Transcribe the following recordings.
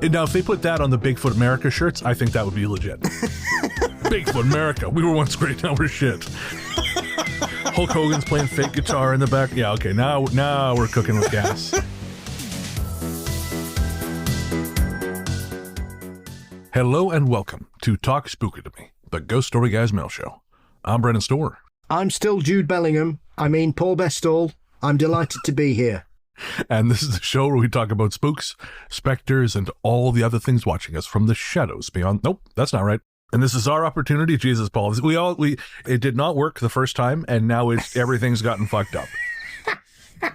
And now, if they put that on the Bigfoot America shirts, I think that would be legit. Bigfoot America. We were once great, now we're shit. Hulk Hogan's playing fake guitar in the back. Yeah, okay, now we're cooking with gas. Hello and welcome to Talk Spooky to Me, the Ghost Story Guys mail show. I'm Brennan Storr. I'm still Jude Bellingham. I mean Paul Bestall. I'm delighted to be here. And this is the show where we talk about spooks, specters, and all the other things watching us from the shadows beyond. Nope, that's not right. And this is our opportunity. Jesus, Paul. It did not work the first time, and now everything's gotten fucked up.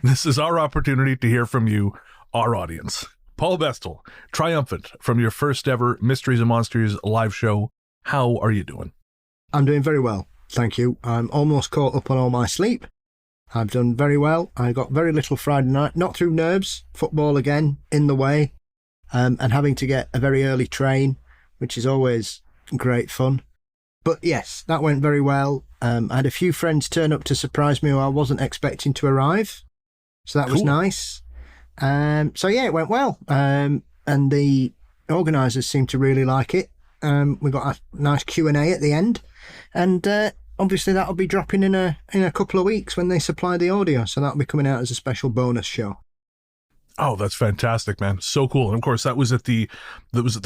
This is our opportunity to hear from you, our audience. Paul Bestall, triumphant from your first ever Mysteries and Monsters live show. How are you doing? I'm doing very well, thank you. I'm almost caught up on all my sleep. I've done very well. I got very little Friday night, not through nerves, football again, in the way, and having to get a very early train, which is always great fun. But yes, that went very well. I had a few friends turn up to surprise me who I wasn't expecting to arrive. So that was nice. So yeah, it went well. And the organisers seemed to really like it. We got a nice Q&A at the end. And obviously that'll be dropping in a couple of weeks when they supply the audio. So that'll be coming out as a special bonus show. Oh, that's fantastic, man. So cool. And of course that was at the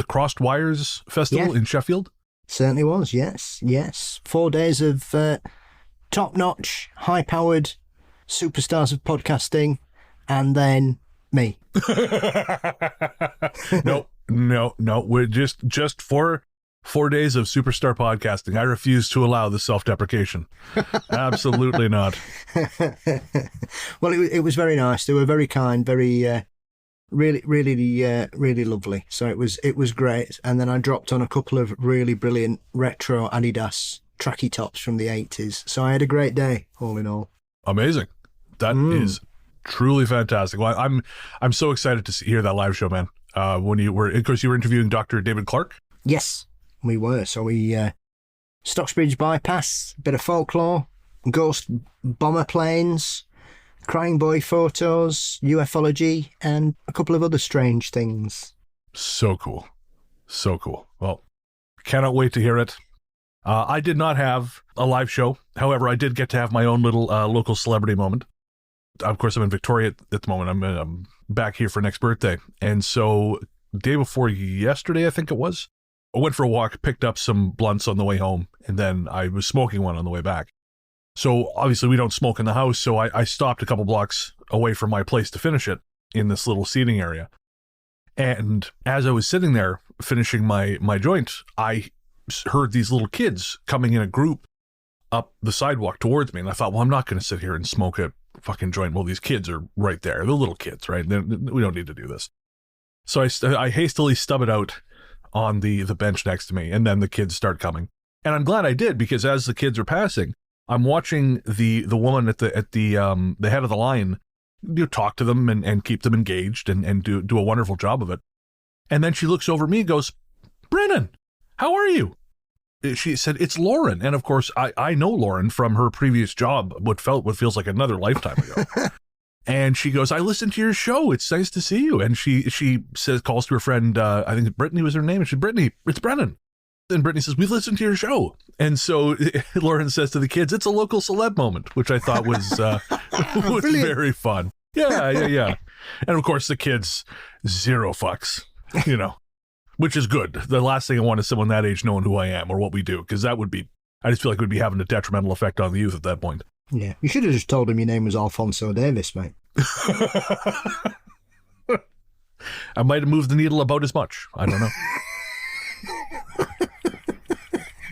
Crossed Wires Festival in Sheffield. Certainly was, yes. 4 days of top-notch, high-powered superstars of podcasting, and then me. No. We're just 4 days of superstar podcasting. I refuse to allow the self-deprecation. Absolutely not. Well, it was very nice. They were very kind, very really lovely. So it was great. And then I dropped on a couple of really brilliant retro Adidas tracky tops from the 80s. So I had a great day, all in all. Amazing. That is truly fantastic. Well, I'm so excited to hear that live show, man. When you were interviewing Dr. David Clark. Yes, we were. So we Stocksbridge bypass, bit of folklore, ghost bomber planes, crying boy photos, ufology, and a couple of other strange things. So cool. Well, cannot wait to hear it. I did not have a live show. However, I did get to have my own little local celebrity moment. Of course, I'm in Victoria at the moment. I'm back here for next birthday. And so day before yesterday, I think it was, I went for a walk, picked up some blunts on the way home, and then I was smoking one on the way back. So obviously we don't smoke in the house, so I stopped a couple blocks away from my place to finish it in this little seating area. And as I was sitting there finishing my joint, I heard these little kids coming in a group up the sidewalk towards me. And I thought, well, I'm not going to sit here and smoke a fucking joint. Well, these kids are right there. They're little kids, right? We don't need to do this. So I hastily stub it out on the bench next to me, and then the kids start coming. And I'm glad I did, because as the kids are passing, I'm watching the woman at the head of the line, talk to them and keep them engaged and do a wonderful job of it. And then she looks over at me and goes, "Brennan, how are you?" She said, "It's Lauren." And of course, I know Lauren from her previous job, what feels like another lifetime ago. And she goes, "I listened to your show. It's nice to see you." And she calls to her friend, I think Brittany was her name. And she said, "Brittany, it's Brennan." And Brittany says, "We've listened to your show." And so Lauren says to the kids, "It's a local celeb moment," which I thought was very fun. Yeah. And of course, the kids, zero fucks, which is good. The last thing I want is someone that age knowing who I am or what we do, because I just feel like it would be having a detrimental effect on the youth at that point. Yeah, you should have just told him your name was Alfonso Davis, mate. I might have moved the needle about as much. I don't know.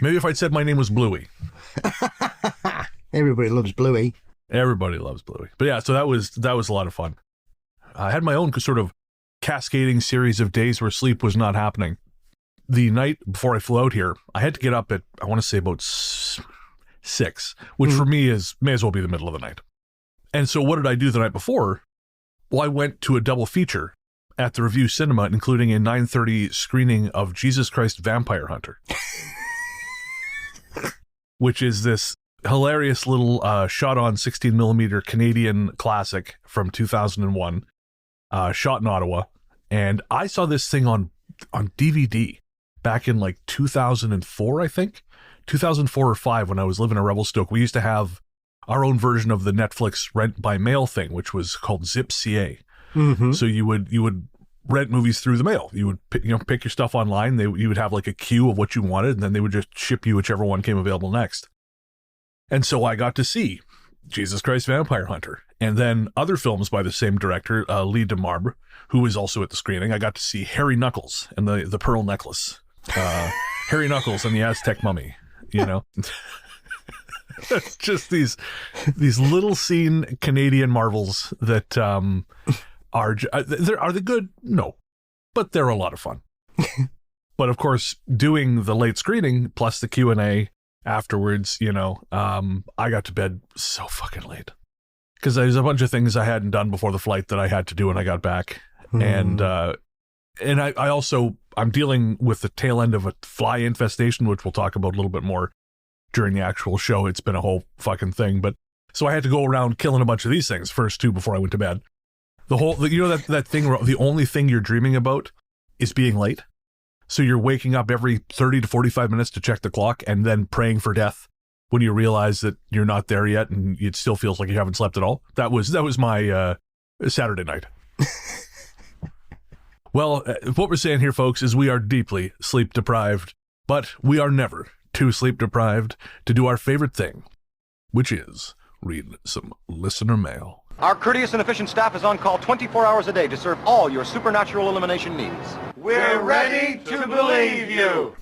Maybe if I'd said my name was Bluey. Everybody loves Bluey. Everybody loves Bluey. But yeah, so that was a lot of fun. I had my own sort of cascading series of days where sleep was not happening. The night before I flew out here, I had to get up at, I want to say about 6, which for me may as well be the middle of the night. And so what did I do the night before? Well, I went to a double feature at the Review Cinema, including a 9:30 screening of Jesus Christ Vampire Hunter, which is this hilarious little shot on 16mm Canadian classic from 2001, shot in Ottawa. And I saw this thing on on DVD back in like 2004, I think. 2004 or 5 when I was living in Revelstoke. We used to have our own version of the Netflix rent by mail thing, which was called Zip.ca. Mm-hmm. So you would rent movies through the mail. You would pick your stuff online. You would have like a queue of what you wanted, and then they would just ship you whichever one came available next. And so I got to see Jesus Christ Vampire Hunter, and then other films by the same director, Lee DeMarbre, who was also at the screening. I got to see Harry Knuckles and the Pearl Necklace, Harry Knuckles and the Aztec Mummy. Just these little scene Canadian marvels that are they good? No, but they're a lot of fun. But of course, doing the late screening plus the Q&A afterwards, I got to bed so fucking late because there's a bunch of things I hadn't done before the flight that I had to do when I got back. And I also, I'm dealing with the tail end of a fly infestation, which we'll talk about a little bit more during the actual show. It's been a whole fucking thing. But so I had to go around killing a bunch of these things first too before I went to bed. That thing where the only thing you're dreaming about is being late. So you're waking up every 30 to 45 minutes to check the clock and then praying for death when you realize that you're not there yet and it still feels like you haven't slept at all. That was my Saturday night. Well, what we're saying here, folks, is we are deeply sleep deprived, but we are never too sleep deprived to do our favorite thing, which is read some listener mail. Our courteous and efficient staff is on call 24 hours a day to serve all your supernatural elimination needs. We're ready to believe you.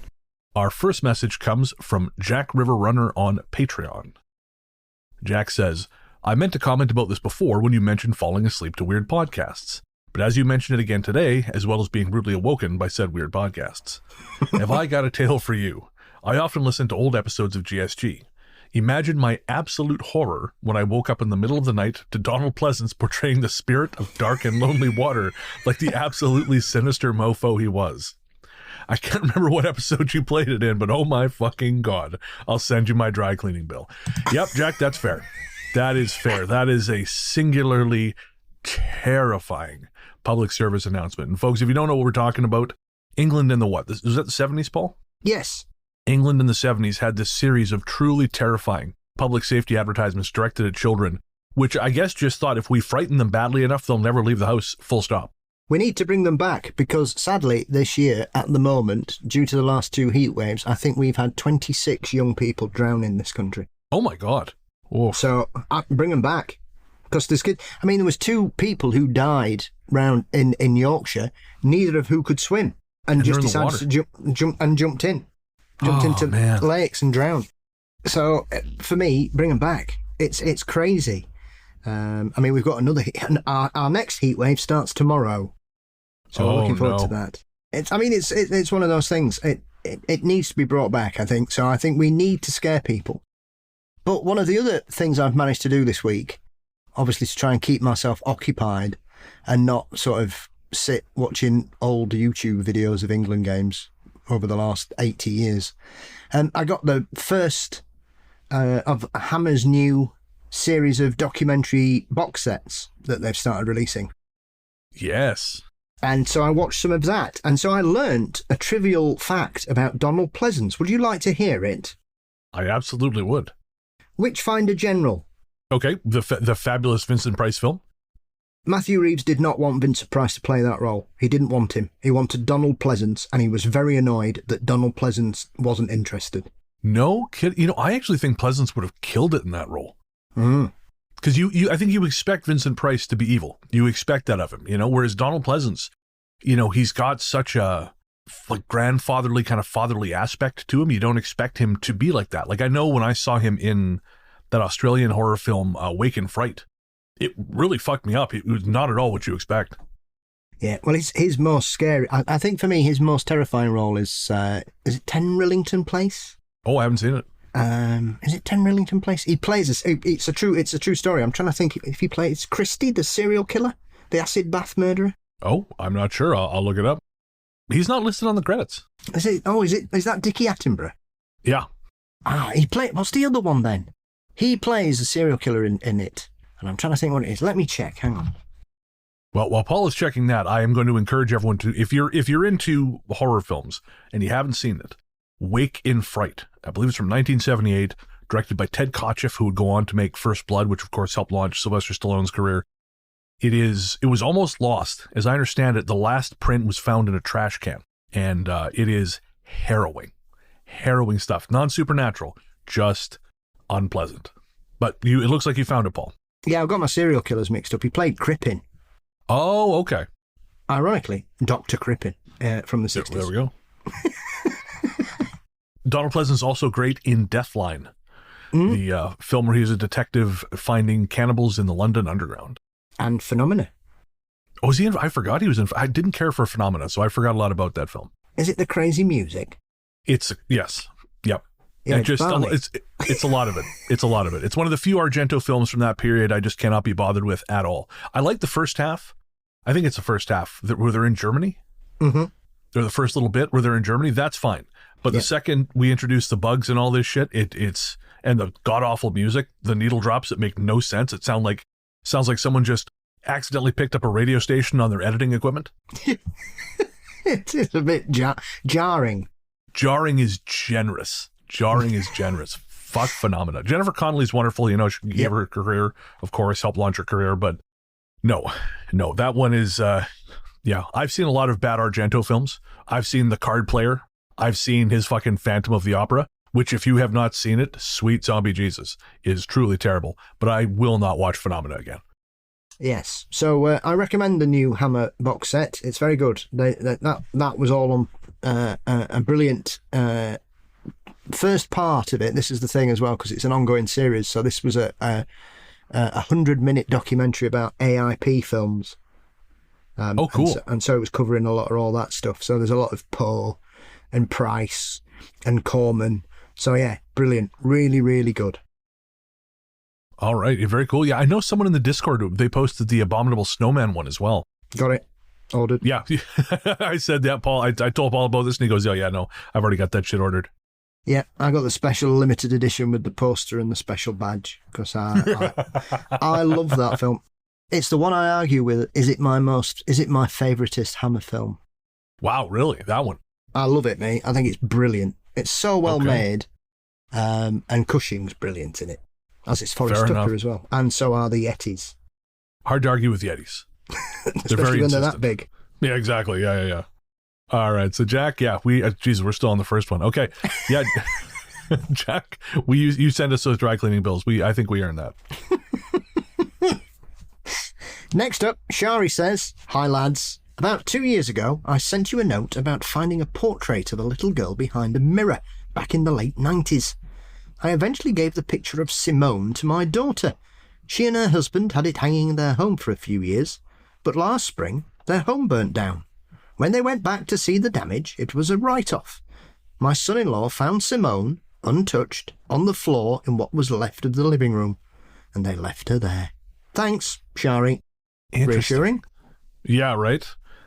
Our first message comes from Jack River Runner on Patreon. Jack says, I meant to comment about this before when you mentioned falling asleep to weird podcasts, but as you mentioned it again today, as well as being rudely awoken by said weird podcasts. Have I got a tale for you? I often listen to old episodes of GSG. Imagine my absolute horror when I woke up in the middle of the night to Donald Pleasance portraying the spirit of dark and lonely water like the absolutely sinister mofo he was. I can't remember what episode you played it in, but oh my fucking God, I'll send you my dry cleaning bill. Yep, Jack, that's fair. That is fair. That is a singularly terrifying public service announcement. And folks, if you don't know what we're talking about, England in the what? Was that the 70s, Paul? Yes. England in the 70s had this series of truly terrifying public safety advertisements directed at children, which I guess just thought if we frighten them badly enough, they'll never leave the house, full stop. We need to bring them back because sadly this year, at the moment, due to the last 2 heat waves, I think we've had 26 young people drown in this country. Oh my God. Oof. So bring them back. Because there was 2 people who died round in Yorkshire, neither of who could swim, and just decided to jumped in. Jumped into lakes and drowned. So for me, bring them back. It's crazy. We've got another. Our next heat wave starts tomorrow, so I'm looking forward to that. It's one of those things. It needs to be brought back, I think. So I think we need to scare people. But one of the other things I've managed to do this week, obviously, to try and keep myself occupied and not sort of sit watching old YouTube videos of England games over the last 80 years. I got the first of Hammer's new series of documentary box sets that they've started releasing. Yes. And so I watched some of that. And so I learnt a trivial fact about Donald Pleasance. Would you like to hear it? I absolutely would. Witchfinder General. Okay, the fabulous Vincent Price film. Matthew Reeves did not want Vincent Price to play that role. He didn't want him. He wanted Donald Pleasance, and he was very annoyed that Donald Pleasance wasn't interested. No kid. I actually think Pleasance would have killed it in that role. Because I think you expect Vincent Price to be evil. You expect that of him, whereas Donald Pleasance, he's got such a grandfatherly kind of fatherly aspect to him. You don't expect him to be like that. Like I know when I saw him in that Australian horror film, Wake in Fright, it really fucked me up. It was not at all what you expect. Yeah, well, his most scary, I think for me, his most terrifying role is it 10 Rillington Place? Oh, I haven't seen it. Is it 10 Rillington Place? He plays it's a true story. I'm trying to think if he plays Christie, the serial killer, the acid bath murderer. Oh, I'm not sure. I'll look it up. He's not listed on the credits. Is that Dickie Attenborough? Yeah. What's the other one then? He plays a serial killer in it. And I'm trying to think what it is. Let me check. Hang on. Well, while Paul is checking that, I am going to encourage everyone to, if you're into horror films and you haven't seen it, Wake in Fright. I believe it's from 1978, directed by Ted Kotcheff, who would go on to make First Blood, which of course helped launch Sylvester Stallone's career. It was almost lost. As I understand it, the last print was found in a trash can, and it is harrowing stuff. Non-supernatural, just unpleasant. But it looks like you found it, Paul. Yeah, I've got my serial killers mixed up. He played Crippen. Oh, okay. Ironically, Dr. Crippen from the 60s. There we go. Donald Pleasant's also great in Deathline, the film where he's a detective finding cannibals in the London Underground. And Phenomena. Oh, was he in? I forgot he was in. I didn't care for Phenomena, so I forgot a lot about that film. Is it the crazy music? Yes. Yep. Yeah, it's a lot of it. It's a lot of it. It's one of the few Argento films from that period I just cannot be bothered with at all. I like the first half. I think it's the first half where they're in Germany. Mm-hmm. They're the first little bit where they're in Germany. That's fine. But the second we introduce the bugs and all this shit, it's and the god awful music, the needle drops that make no sense. It sounds like someone just accidentally picked up a radio station on their editing equipment. It is a bit jarring. Jarring is generous. Fuck Phenomena. Jennifer Connelly's wonderful. You know, she gave her career, of course, helped launch her career. But no, that one is, I've seen a lot of bad Argento films. I've seen The Card Player. I've seen his fucking Phantom of the Opera, which if you have not seen it, sweet zombie Jesus, is truly terrible. But I will not watch Phenomena again. Yes. So I recommend the new Hammer box set. It's very good. That was all on a brilliant first part of it. This is the thing as well, because it's an ongoing series. So this was a 100-minute documentary about AIP films. Oh, cool. And so it was covering a lot of all that stuff. So there's a lot of Poe and Price and Corman. So yeah, brilliant. Really, really good. All right. Very cool. Yeah, I know someone in the Discord, they posted the Abominable Snowman one as well. Got it. Ordered. Yeah. I said that, Paul. I told Paul about this and he goes, no, I've already got that shit ordered. Yeah, I got the special limited edition with the poster and the special badge because I love that film. It's the one I argue with. Is it my favoritist Hammer film? Wow, really? That one? I love it, mate. I think it's brilliant. It's so well made, and Cushing's brilliant in it, as is Forrest Tucker as well. And so are the Yetis. Hard to argue with Yetis. Especially when they're that big. Yeah, exactly. Yeah. All right. So, Jack, we're still on the first one. Okay. Yeah. Jack, you send us those dry cleaning bills. I think we earned that. Next up, Shari says, "Hi lads. About 2 years ago, I sent you a note about finding a portrait of a little girl behind a mirror back in the late 90s. I eventually gave the picture of Simone to my daughter. She and her husband had it hanging in their home for a few years, but last spring, their home burnt down. When they went back to see the damage, it was a write-off. My son-in-law found Simone, untouched, on the floor in what was left of the living room, and they left her there. Thanks, Shari." Reassuring? Yeah, right.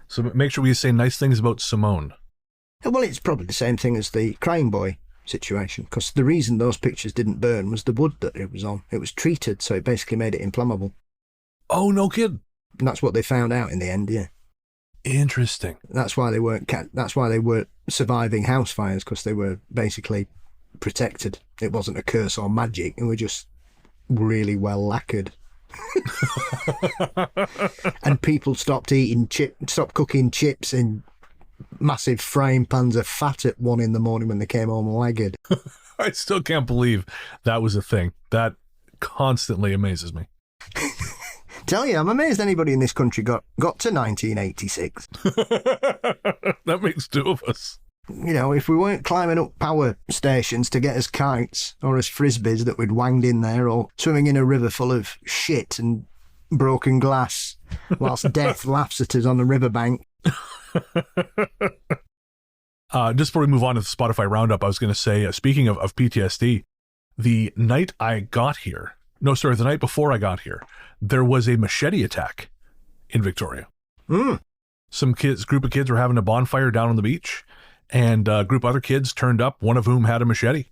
So make sure we say nice things about Simone. Well, it's probably the same thing as the Crying Boy situation, because the reason those pictures didn't burn was the wood that it was on. It was treated, so it basically made it inflammable. Oh, no kid. And that's what they found out in the end, yeah. Interesting. That's why they weren't surviving house fires, because they were basically protected. It wasn't a curse or magic. They were just really well lacquered. And people stopped cooking chips in massive frying pans of fat at 1 a.m. when they came home lagged. I still can't believe that was a thing. That constantly amazes me. Tell you, I'm amazed anybody in this country got to 1986. That makes two of us. You know, if we weren't climbing up power stations to get us kites or as frisbees that we'd wanged in there, or swimming in a river full of shit and broken glass whilst death laughs at us on the riverbank. Just before we move on to the Spotify roundup, I was going to say, speaking of PTSD, the night before I got here, there was a machete attack in Victoria. Some group of kids were having a bonfire down on the beach, and a group of other kids turned up, one of whom had a machete.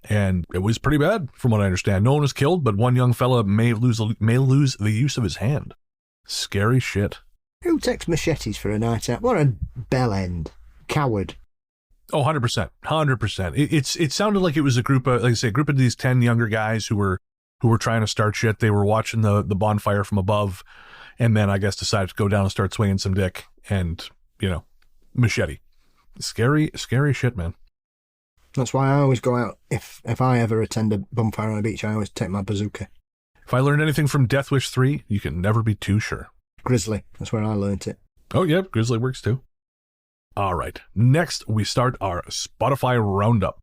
And it was pretty bad, from what I understand. No one was killed, but one young fella may lose the use of his hand. Scary shit. Who takes machetes for a night out? What a bell end. Coward. Oh, 100%. 100%. It sounded like it was a group of, like I say, a group of these 10 younger guys who were trying to start shit. They were watching the bonfire from above, and then I guess decided to go down and start swinging some dick and, machete. Scary shit, man. That's why I always go out. If I ever attend a bonfire on a beach, I always take my bazooka. If I learned anything from Death Wish 3, you can never be too sure. Grizzly. That's where I learnt it. Oh, yeah, Grizzly works too. All right. Next, we start our Spotify Roundup.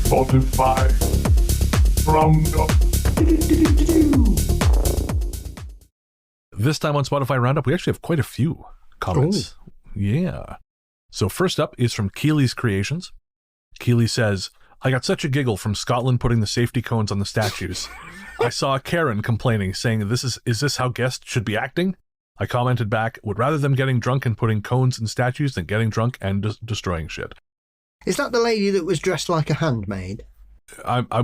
Spotify Roundup. This time on Spotify Roundup, we actually have quite a few comments. Ooh. Yeah. So first up is from Keely's Creations. Keely says, I got such a giggle from Scotland putting the safety cones on the statues. I saw Karen complaining, saying, is this how guests should be acting? I commented back, would rather them getting drunk and putting cones in statues than getting drunk and destroying shit. Is that the lady that was dressed like a handmaid?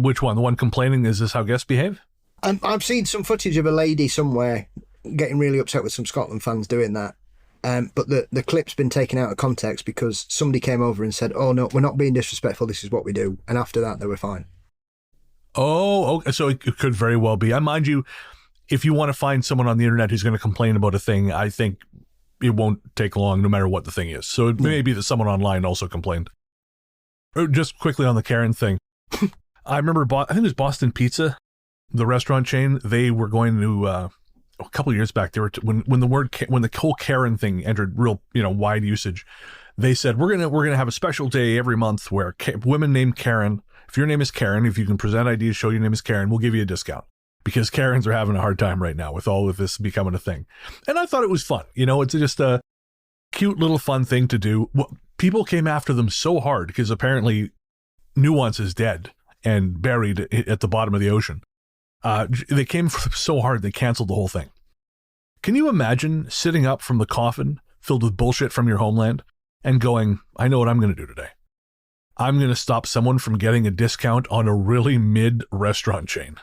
Which one? The one complaining, is this how guests behave? I've seen some footage of a lady somewhere getting really upset with some Scotland fans doing that. But the clip's been taken out of context because somebody came over and said, oh, no, we're not being disrespectful. This is what we do. And after that, they were fine. Oh, okay. So it could very well be. Mind you, if you want to find someone on the internet who's going to complain about a thing, I think it won't take long no matter what the thing is. So it may be that someone online also complained. Just quickly on the Karen thing. I remember, I think it was Boston Pizza, the restaurant chain. They were going to, a couple of years back, they were when the whole Karen thing entered real, wide usage, they said, we're going to have a special day every month where women named Karen, if your name is Karen, if you can present IDs, show your name is Karen, we'll give you a discount. Because Karens are having a hard time right now with all of this becoming a thing. And I thought it was fun. It's just a cute little fun thing to do. People came after them so hard because apparently Nuance is dead and buried at the bottom of the ocean. They came for them so hard they canceled the whole thing. Can you imagine sitting up from the coffin filled with bullshit from your homeland and going, I know what I'm going to do today. I'm going to stop someone from getting a discount on a really mid restaurant chain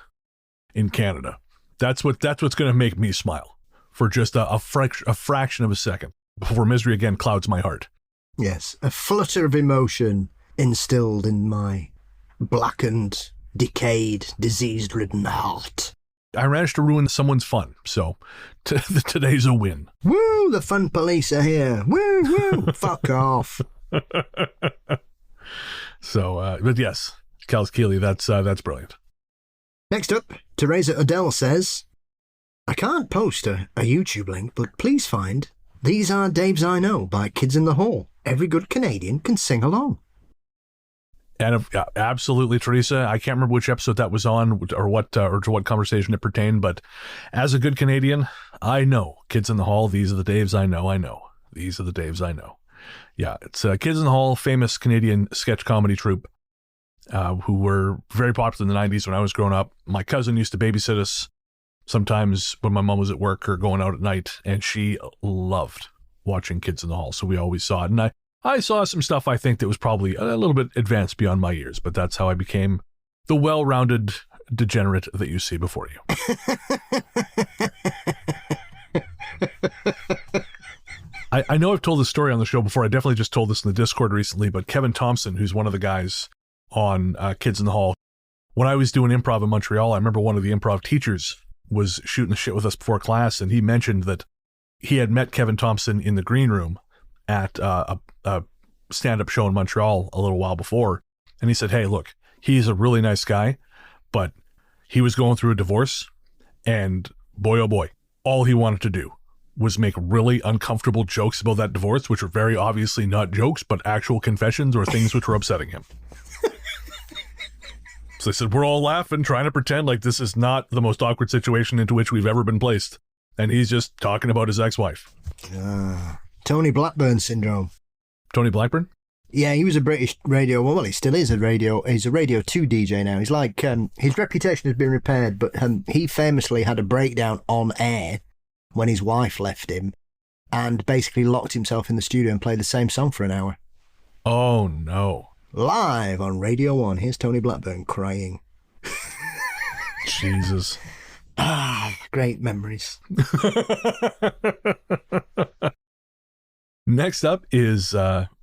in Canada. That's what's going to make me smile for just a fraction of a second before misery again clouds my heart. Yes, a flutter of emotion instilled in my blackened, decayed, disease-ridden heart. I managed to ruin someone's fun, so today's a win. Woo, the fun police are here. Woo, woo, fuck off. So, but yes, Kels Keeley, that's brilliant. Next up, Teresa Odell says, I can't post a YouTube link, but please find These Are Daves I Know by Kids in the Hall. Every good Canadian can sing along. And absolutely, Teresa. I can't remember which episode that was on or to what conversation it pertained, but as a good Canadian, I know Kids in the Hall. These are the Daves I know. These are the Daves I know. Yeah, it's Kids in the Hall, famous Canadian sketch comedy troupe. Who were very popular in the 90s when I was growing up. My cousin used to babysit us sometimes when my mom was at work or going out at night, and she loved watching Kids in the Hall, so we always saw it. And I saw some stuff I think that was probably a little bit advanced beyond my years, but that's how I became the well-rounded degenerate that you see before you. I know I've told this story on the show before. I definitely just told this in the Discord recently, but Kevin Thompson, who's one of the guys on Kids in the Hall. When I was doing improv in Montreal, I remember one of the improv teachers was shooting the shit with us before class, and he mentioned that he had met Kevin Thompson in the green room at a stand-up show in Montreal a little while before, and he said, hey, look, he's a really nice guy, but he was going through a divorce, and boy, oh boy, all he wanted to do was make really uncomfortable jokes about that divorce, which were very obviously not jokes, but actual confessions or things which were upsetting him. So they said, we're all laughing, trying to pretend like this is not the most awkward situation into which we've ever been placed. And he's just talking about his ex-wife. Tony Blackburn syndrome. Tony Blackburn? Yeah, he was a British radio, well, he still is he's a Radio 2 DJ now. He's like, his reputation has been repaired, but he famously had a breakdown on air when his wife left him and basically locked himself in the studio and played the same song for an hour. Oh, no. Live on Radio 1, here's Tony Blackburn crying. Jesus. Great memories. Next up is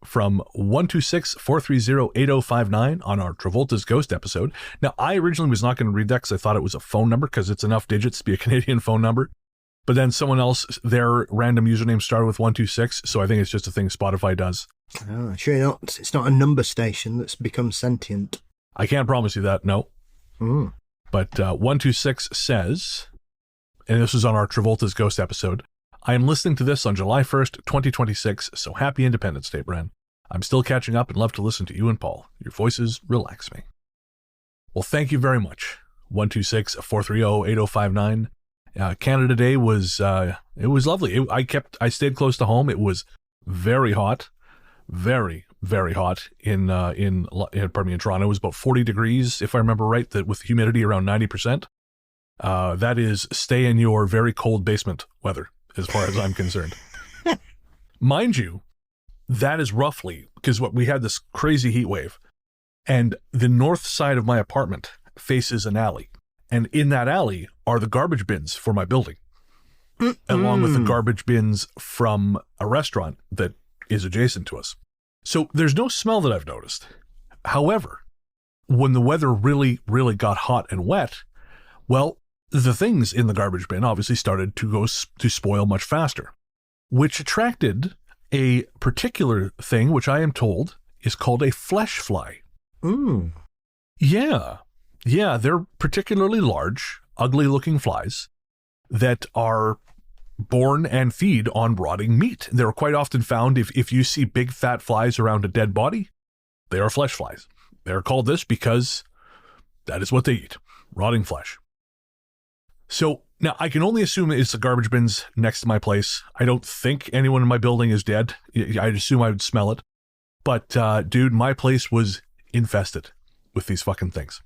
from 126-430-8059 on our Travolta's Ghost episode. Now, I originally was not going to read that because I thought it was a phone number because it's enough digits to be a Canadian phone number. But then someone else, their random username started with 126, so I think it's just a thing Spotify does. Oh, sure not. It's not a number station that's become sentient. I can't promise you that, no. Mm. But 126 says, and this was on our Travolta's Ghost episode, I am listening to this on July 1st, 2026, so happy Independence Day, Bren. I'm still catching up and love to listen to you and Paul. Your voices relax me. Well, thank you very much. 126-430-8059. Canada Day was, it was lovely. I stayed close to home. It was very hot, very, very hot in Toronto. It was about 40 degrees, if I remember right, that with humidity around 90%. That is stay in your very cold basement weather, as far as I'm concerned. Mind you, that is roughly, because we had this crazy heat wave, and the north side of my apartment faces an alley. And in that alley are the garbage bins for my building, along with the garbage bins from a restaurant that is adjacent to us. So there's no smell that I've noticed. However, when the weather really, really got hot and wet, well, the things in the garbage bin obviously started to spoil much faster, which attracted a particular thing, which I am told is called a flesh fly. Mm. Yeah, they're particularly large, ugly-looking flies that are born and feed on rotting meat. They're quite often found if you see big fat flies around a dead body, they are flesh flies. They're called this because that is what they eat, rotting flesh. So now I can only assume it's the garbage bins next to my place. I don't think anyone in my building is dead. I'd assume I would smell it. But dude, my place was infested with these fucking things.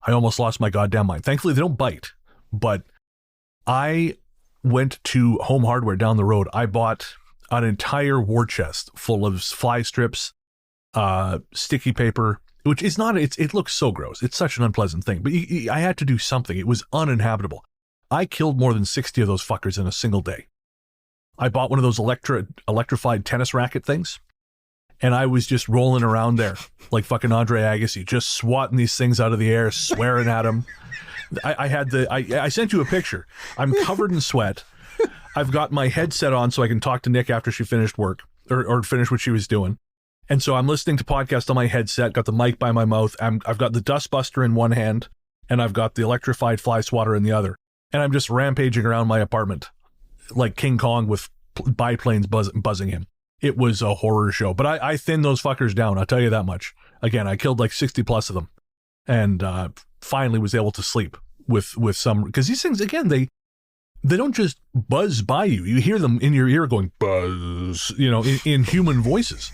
I almost lost my goddamn mind. Thankfully, they don't bite. But I went to Home Hardware down the road. I bought an entire war chest full of fly strips, sticky paper, which is not, it looks so gross. It's such an unpleasant thing. But I had to do something. It was uninhabitable. I killed more than 60 of those fuckers in a single day. I bought one of those electrified tennis racket things. And I was just rolling around there like fucking Andre Agassi, just swatting these things out of the air, swearing at them. I sent you a picture. I'm covered in sweat. I've got my headset on so I can talk to Nick after she finished work or finished what she was doing. And so I'm listening to podcast on my headset, got the mic by my mouth. I've got the dust buster in one hand and I've got the electrified fly swatter in the other. And I'm just rampaging around my apartment like King Kong with biplanes buzzing him. It was a horror show, but I thinned those fuckers down. I'll tell you that much. Again, I killed like 60 plus of them and finally was able to sleep with some, because these things, again, they don't just buzz by you. You hear them in your ear going buzz, in human voices.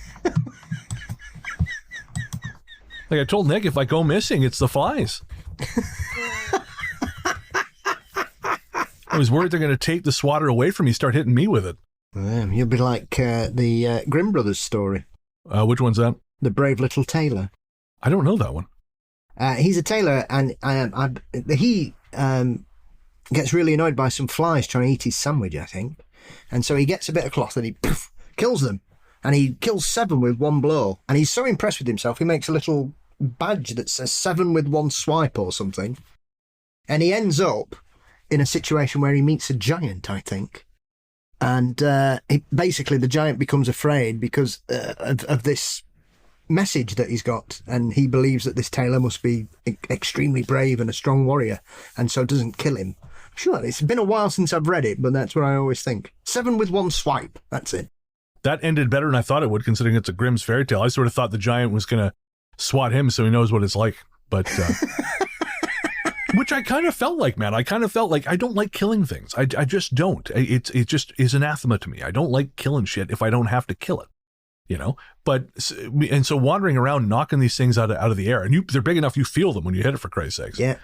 Like I told Nick, if I go missing, it's the flies. I was worried they're going to take the swatter away from me, start hitting me with it. You'll be like the Grimm Brothers story. Which one's that? The Brave Little Tailor. I don't know that one. He's a tailor, and he gets really annoyed by some flies trying to eat his sandwich, I think. And so he gets a bit of cloth and he kills them. And he kills 7 with one blow. And he's so impressed with himself, he makes a little badge that says 7 with 1 swipe or something. And he ends up in a situation where he meets a giant, I think. And basically the giant becomes afraid because of this message that he's got. And he believes that this tailor must be extremely brave and a strong warrior. And so doesn't kill him. Sure, it's been a while since I've read it, but that's what I always think. 7 with 1 swipe. That's it. That ended better than I thought it would, considering it's a Grimm's fairy tale. I sort of thought the giant was going to swat him so he knows what it's like. But... which I kind of felt like, man. I kind of felt like I don't like killing things. I just don't. It just is anathema to me. I don't like killing shit if I don't have to kill it, But, and so wandering around, knocking these things out of the air, and they're big enough you feel them when you hit it, for Christ's sakes. Yeah.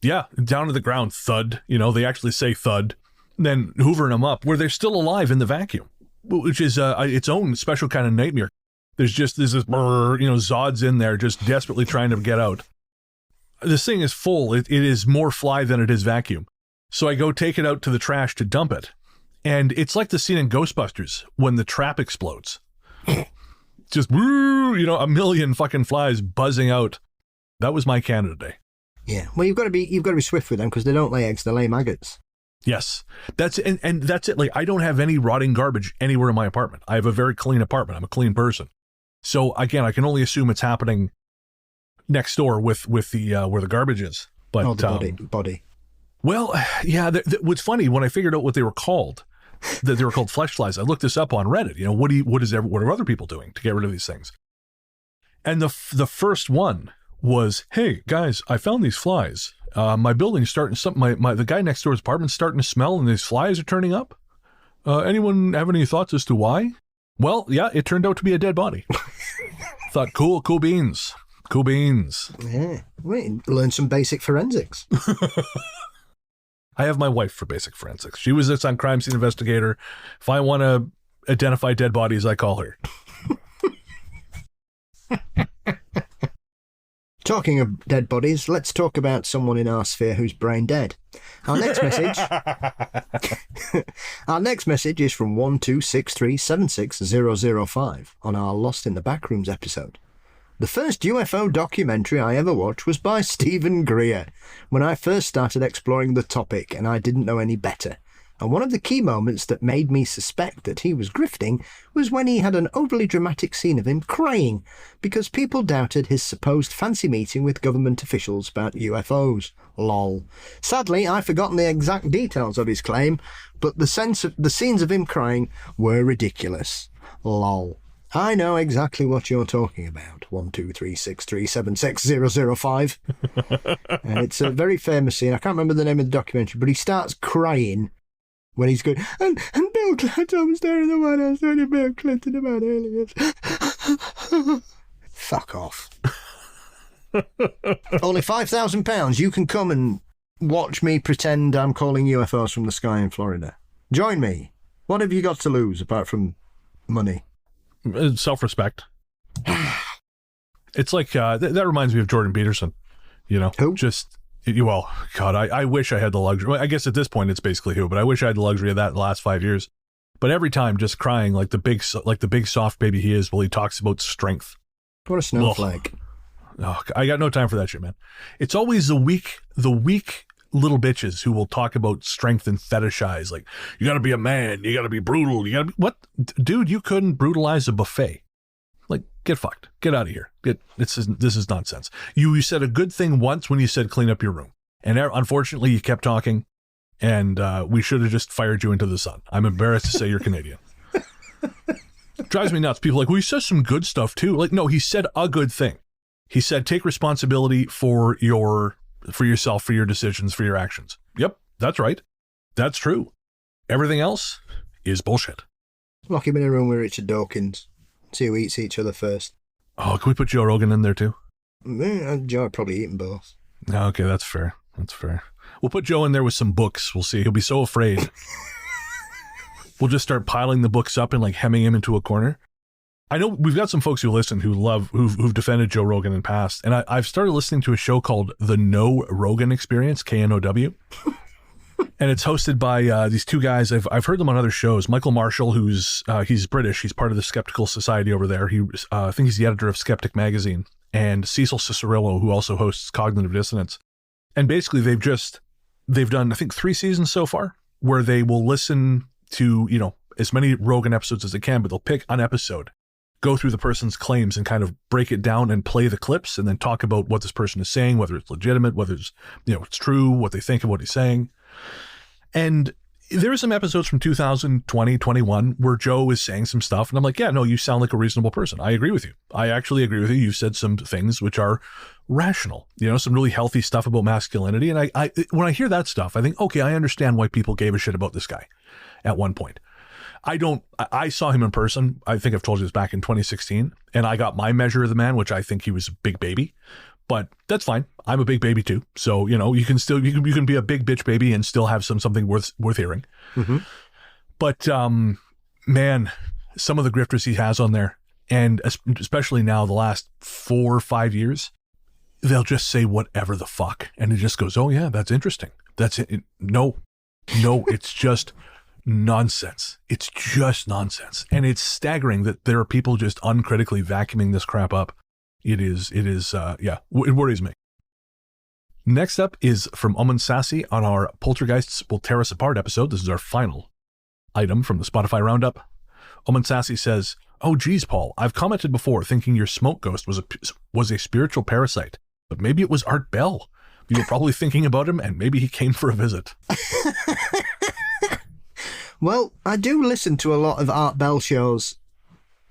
Yeah, down to the ground, thud. They actually say thud. Then hoovering them up where they're still alive in the vacuum, which is its own special kind of nightmare. There's this, Zod's in there just desperately trying to get out. this thing is full. It is more fly than it is vacuum. So I go take it out to the trash to dump it. And it's like the scene in Ghostbusters when the trap explodes. Just, woo, a million fucking flies buzzing out. That was my Canada Day. Yeah. Well, you've got to be swift with them because they don't lay eggs, they lay maggots. Yes. That's and that's it. Like, I don't have any rotting garbage anywhere in my apartment. I have a very clean apartment. I'm a clean person. So again, I can only assume it's happening next door with the where the garbage is. But the body. Well, yeah. What's funny, when I figured out what they were called, that they were called flesh flies, I looked this up on Reddit. What are other people doing to get rid of these things? And the first one was, hey guys, I found these flies. My building's starting the guy next door's apartment's starting to smell, and these flies are turning up. Anyone have any thoughts as to why? Well, yeah, it turned out to be a dead body. Thought, cool beans. Yeah, wait, learn some basic forensics. I have my wife for basic forensics. She was on crime scene investigator. If I want to identify dead bodies, I call her. Talking of dead bodies, let's talk about someone in our sphere who's brain dead. Our next message is from 126376005 on our Lost in the Backrooms episode. The first UFO documentary I ever watched was by Stephen Greer when I first started exploring the topic and I didn't know any better. And one of the key moments that made me suspect that he was grifting was when he had an overly dramatic scene of him crying because people doubted his supposed fancy meeting with government officials about UFOs. Lol. Sadly, I've forgotten the exact details of his claim, but the scenes of him crying were ridiculous. Lol. I know exactly what you're talking about. 12363766005. And it's a very famous scene. I can't remember the name of the documentary, but he starts crying when he's going, and Bill Clinton was there in the White House talking to Bill Clinton about aliens. Fuck off. Only £5,000, you can come and watch me pretend I'm calling UFOs from the sky in Florida. Join me. What have you got to lose apart from money? Self-respect. It's like, that reminds me of Jordan Peterson, Who? Well, God, I wish I had the luxury. Well, I guess at this point it's basically who, but I wish I had the luxury of that in the last 5 years. But every time just crying like the big soft baby he is while he talks about strength. What a snowflake. Oh, I got no time for that shit, man. It's always the weak little bitches who will talk about strength and fetishize. Like, you gotta be a man, you gotta be brutal, what? Dude, you couldn't brutalize a buffet. Like, get fucked. Get out of here. This is nonsense. You said a good thing once when you said clean up your room. And unfortunately, you kept talking, and we should have just fired you into the sun. I'm embarrassed to say you're Canadian. Drives me nuts. People are like, well, he says some good stuff too. Like, no, he said a good thing. He said, take responsibility for yourself, for your decisions, for your actions. Yep, that's right. That's true. Everything else is bullshit. Lock him in a room with Richard Dawkins. See who eats each other first. Oh, can we put Joe Rogan in there too? Joe would probably eat them both. Okay, that's fair. We'll put Joe in there with some books. We'll see. He'll be so afraid. We'll just start piling the books up and like hemming him into a corner. I know we've got some folks who listen who've defended Joe Rogan in the past, and I've started listening to a show called The No Rogan Experience, KNOW. And it's hosted by these two guys. I've heard them on other shows. Michael Marshall, he's British. He's part of the Skeptical Society over there. I think he's the editor of Skeptic Magazine. And Cecil Cicerillo, who also hosts Cognitive Dissonance. And basically, they've done, I think, 3 seasons so far, where they will listen to, as many Rogan episodes as they can, but they'll pick an episode, go through the person's claims and kind of break it down and play the clips and then talk about what this person is saying, whether it's legitimate, whether it's, it's true, what they think of what he's saying. And there are some episodes from 2020, 21 where Joe is saying some stuff. And I'm like, yeah, no, you sound like a reasonable person. I agree with you. I actually agree with you. You've said some things which are rational, some really healthy stuff about masculinity. And I when I hear that stuff, I think, okay, I understand why people gave a shit about this guy at one point. I saw him in person. I think I've told you this back in 2016, and I got my measure of the man, which I think he was a big baby, but that's fine. I'm a big baby too. So, you can be a big bitch baby and still have something worth hearing. Mm-hmm. But, man, some of the grifters he has on there, and especially now the last 4 or 5 years, they'll just say whatever the fuck. And it just goes, oh yeah, that's interesting. That's it. No, it's just nonsense. It's just nonsense. And it's staggering that there are people just uncritically vacuuming this crap up. It worries me. Next up is from Omen Sassy on our Poltergeists Will Tear Us Apart episode. This is our final item from the Spotify Roundup. Omen Sassy says, oh geez, Paul, I've commented before thinking your smoke ghost was a spiritual parasite, but maybe it was Art Bell. You were probably thinking about him and maybe he came for a visit. Well, I do listen to a lot of Art Bell shows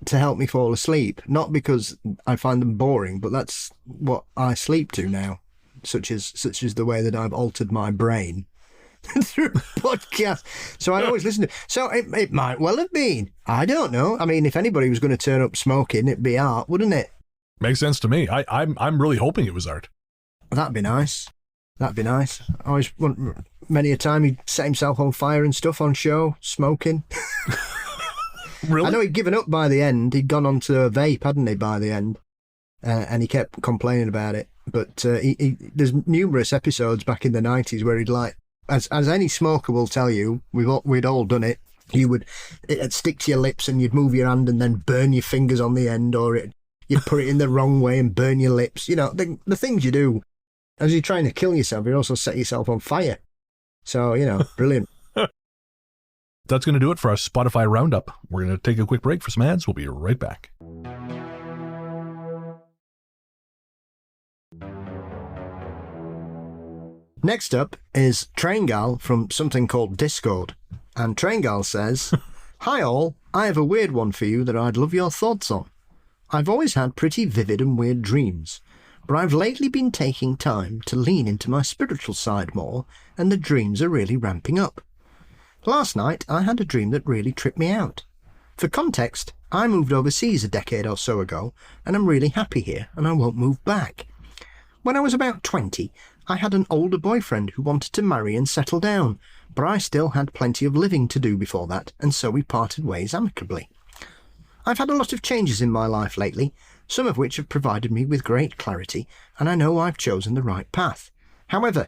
to help me fall asleep. Not because I find them boring, but that's what I sleep to now. Such as the way that I've altered my brain through podcasts. So I always listen to. So it might well have been. I don't know. I mean, if anybody was going to turn up smoking, it'd be Art, wouldn't it? Makes sense to me. I'm really hoping it was Art. That'd be nice. I always want. Many a time he'd set himself on fire and stuff on show, smoking. Really? I know he'd given up by the end. He'd gone on to a vape, hadn't he, by the end? And he kept complaining about it. But there's numerous episodes back in the 90s where he'd like, as any smoker will tell you, we'd all done it. It'd stick to your lips and you'd move your hand and then burn your fingers on the end, or you'd put it in the wrong way and burn your lips. You know, the things you do as you're trying to kill yourself, you also set yourself on fire. So, you know, brilliant. That's going to do it for our Spotify Roundup. We're going to take a quick break for some ads. We'll be right back. Next up is Traingal from something called Discord. And Traingal says, hi all, I have a weird one for you that I'd love your thoughts on. I've always had pretty vivid and weird dreams, but I've lately been taking time to lean into my spiritual side more, and the dreams are really ramping up. Last night, I had a dream that really tripped me out. For context, I moved overseas a decade or so ago, and I'm really happy here, and I won't move back. When I was about 20, I had an older boyfriend who wanted to marry and settle down, but I still had plenty of living to do before that, and so we parted ways amicably. I've had a lot of changes in my life lately, some of which have provided me with great clarity, and I know I've chosen the right path. However,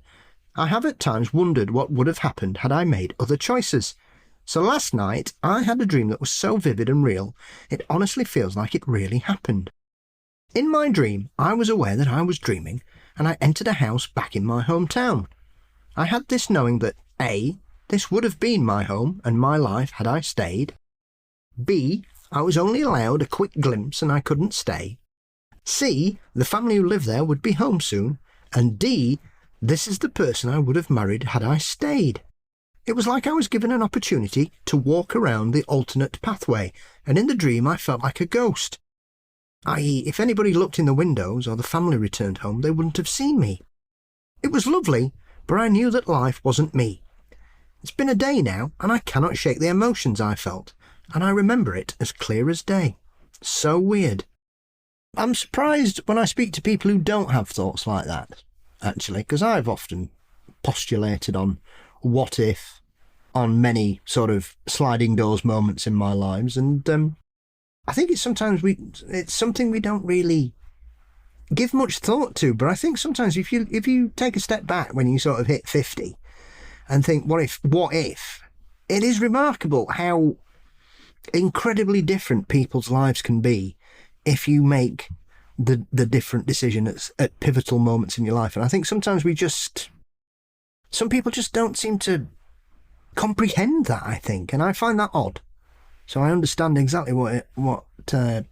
I have at times wondered what would have happened had I made other choices. So last night, I had a dream that was so vivid and real, it honestly feels like it really happened. In my dream, I was aware that I was dreaming, and I entered a house back in my hometown. I had this knowing that A, this would have been my home and my life had I stayed. B, I was only allowed a quick glimpse and I couldn't stay. C, the family who lived there would be home soon. And D, this is the person I would have married had I stayed. It was like I was given an opportunity to walk around the alternate pathway, and in the dream I felt like a ghost. I.e., if anybody looked in the windows or the family returned home, they wouldn't have seen me. It was lovely, but I knew that life wasn't me. It's been a day now, and I cannot shake the emotions I felt, and I remember it as clear as day. So weird. I'm surprised when I speak to people who don't have thoughts like that, actually, because I've often postulated on what if on many sort of sliding doors moments in my lives, and I think it's something we don't really give much thought to, but I think sometimes if you take a step back when you sort of hit 50 and think, what if, it is remarkable how incredibly different people's lives can be if you make the different decisions at pivotal moments in your life. And I think sometimes some people just don't seem to comprehend that, I think, and I find that odd. So I understand exactly what the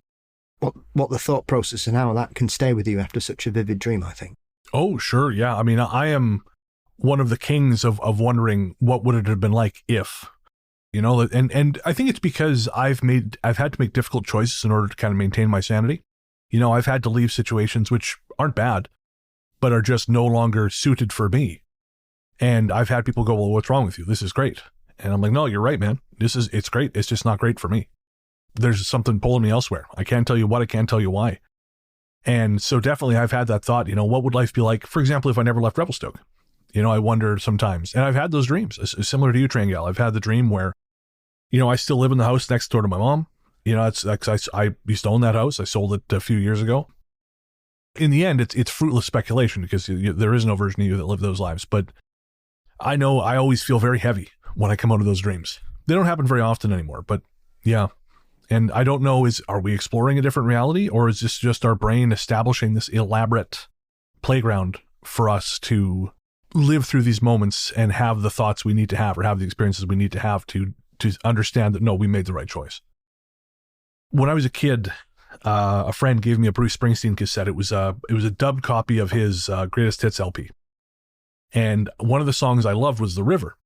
thought process and how that can stay with you after such a vivid dream, I think. Oh, sure, yeah. I mean, I am one of the kings of wondering what would it have been like if, you know, and I think it's because I've had to make difficult choices in order to kind of maintain my sanity. You know, I've had to leave situations which aren't bad, but are just no longer suited for me. And I've had people go, well, what's wrong with you? This is great. And I'm like, no, you're right, man. It's great. It's just not great for me. There's something pulling me elsewhere. I can't tell you what, I can't tell you why. And so definitely I've had that thought, you know, what would life be like? For example, if I never left Revelstoke, you know, I wonder sometimes, and I've had those dreams similar to you, Traingal. I've had the dream where, you know, I still live in the house next door to my mom. You know, I used to own that house. I sold it a few years ago. in the end, it's fruitless speculation because there is no version of you that lived those lives. But I know I always feel very heavy when I come out of those dreams. They don't happen very often anymore, but yeah. And I don't know, are we exploring a different reality, or is this just our brain establishing this elaborate playground for us to live through these moments and have the thoughts we need to have, or have the experiences we need to have to understand that, no, we made the right choice. When I was a kid, a friend gave me a Bruce Springsteen cassette. It was a dubbed copy of his Greatest Hits LP. And one of the songs I loved was The River.